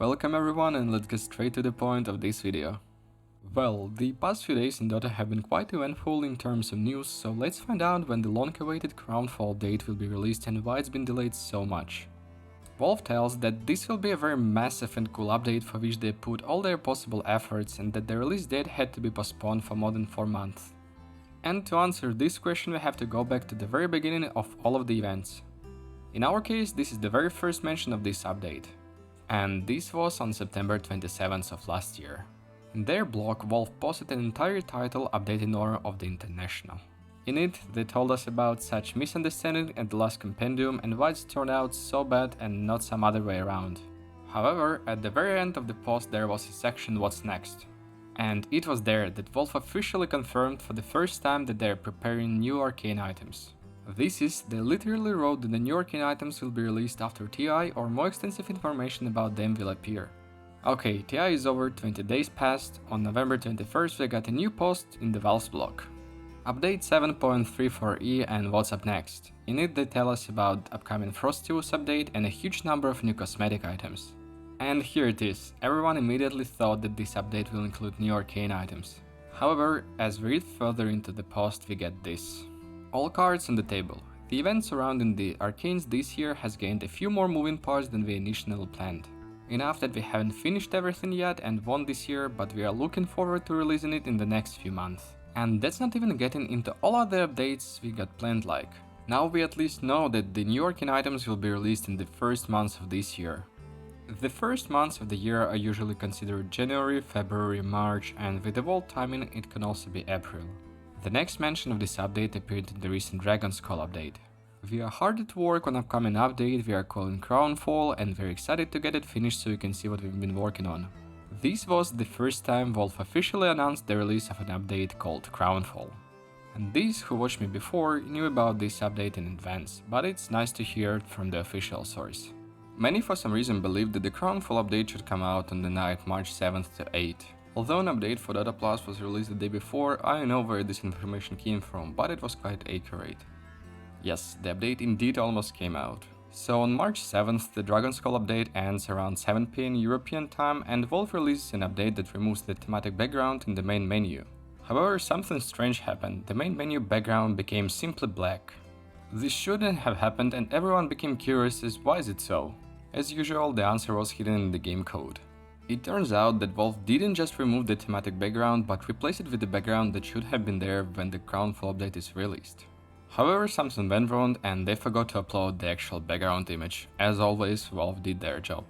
Welcome everyone, and let's get straight to the point of this video. Well, the past few days in Dota have been quite eventful in terms of news, so let's find out when the long-awaited Crownfall update will be released and why it's been delayed so much. Valve tells that this will be a very massive and cool update for which they put all their possible efforts and that the release date had to be postponed for more than 4 months. And to answer this question we have to go back to the very beginning of all of the events. In our case, this is the very first mention of this update. And this was on September 27th of last year. In their blog, Valve posted an entire title update in honor of the International. In it, they told us about such misunderstanding at the last compendium and why it's turned out so bad and not some other way around. However, at the very end of the post there was a section What's Next. And it was there that Valve officially confirmed for the first time that they are preparing new arcane items. This is, they literally wrote that the new arcane items will be released after TI or more extensive information about them will appear. Okay, TI is over, 20 days passed, on November 21st we got a new post in the Valve's blog. Update 7.34e and what's up next. In it they tell us about upcoming Frostew's update and a huge number of new cosmetic items. And here it is, everyone immediately thought that this update will include new arcane items. However, as we read further into the post we get this. All cards on the table. The event surrounding the arcanes this year has gained a few more moving parts than we initially planned. Enough that we haven't finished everything yet and won this year, but we are looking forward to releasing it in the next few months. And that's not even getting into all other updates we got planned like. Now we at least know that the new arcane items will be released in the first months of this year. The first months of the year are usually considered January, February, March, and with the Vault timing it can also be April. The next mention of this update appeared in the recent Dragon's Call update. We are hard at work on upcoming update we are calling Crownfall and we're excited to get it finished so you can see what we've been working on. This was the first time Valve officially announced the release of an update called Crownfall. And these who watched me before knew about this update in advance, but it's nice to hear it from the official source. Many for some reason believed that the Crownfall update should come out on the night March 7th to 8th. Although an update for Dota Plus was released the day before, I don't know where this information came from, but it was quite accurate. Yes, the update indeed almost came out. So on March 7th, the Dragon's Call update ends around 7 PM European time and Valve releases an update that removes the thematic background in the main menu. However, something strange happened, the main menu background became simply black. This shouldn't have happened and everyone became curious as why is it so? As usual, the answer was hidden in the game code. It turns out that Valve didn't just remove the thematic background, but replace it with the background that should have been there when the Crownfall update is released. However, something went wrong and they forgot to upload the actual background image. As always, Valve did their job.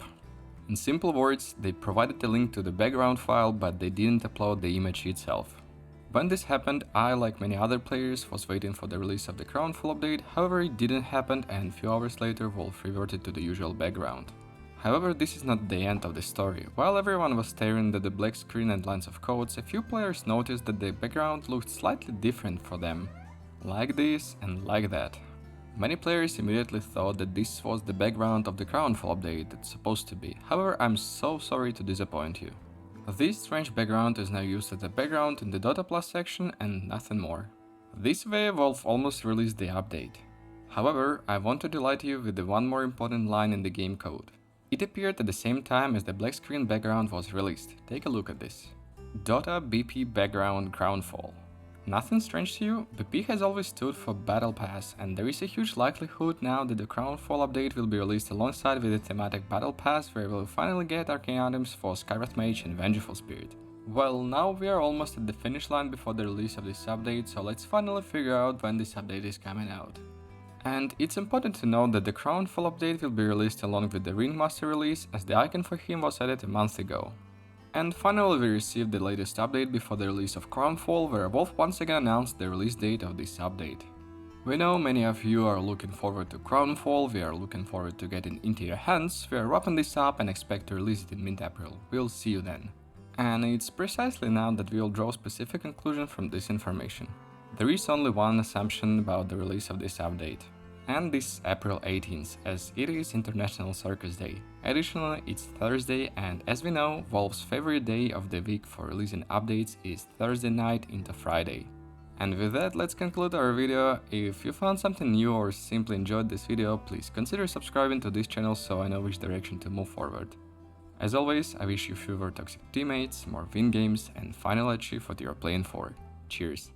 In simple words, they provided a link to the background file, but they didn't upload the image itself. When this happened, I, like many other players, was waiting for the release of the Crownfall update, however it didn't happen and few hours later Valve reverted to the usual background. However, this is not the end of the story. While everyone was staring at the black screen and lines of codes, a few players noticed that the background looked slightly different for them. Like this and like that. Many players immediately thought that this was the background of the Crownfall update it's supposed to be, however I'm so sorry to disappoint you. This strange background is now used as a background in the Dota Plus section and nothing more. This way Valve almost released the update. However, I want to delight you with the one more important line in the game code. It appeared at the same time as the black screen background was released. Take a look at this. Dota BP background Crownfall. Nothing strange to you? BP has always stood for Battle Pass, and there is a huge likelihood now that the Crownfall update will be released alongside with the thematic Battle Pass where we'll finally get arcane items for Skywrath Mage and Vengeful Spirit. Well, now we are almost at the finish line before the release of this update, so let's finally figure out when this update is coming out. And it's important to note that the Crownfall update will be released along with the Ringmaster release, as the icon for him was added a month ago. And finally we received the latest update before the release of Crownfall, where Valve once again announced the release date of this update. We know many of you are looking forward to Crownfall, we are looking forward to getting into your hands, we are wrapping this up and expect to release it in mid-April. We'll see you then. And it's precisely now that we will draw specific conclusion from this information. There is only one assumption about the release of this update. And this April 18th, as it is International Circus Day. Additionally, it's Thursday, and as we know, Valve's favorite day of the week for releasing updates is Thursday night into Friday. And with that, let's conclude our video. If you found something new or simply enjoyed this video, please consider subscribing to this channel so I know which direction to move forward. As always, I wish you fewer toxic teammates, more win games, and finally achieve what you're playing for. Cheers!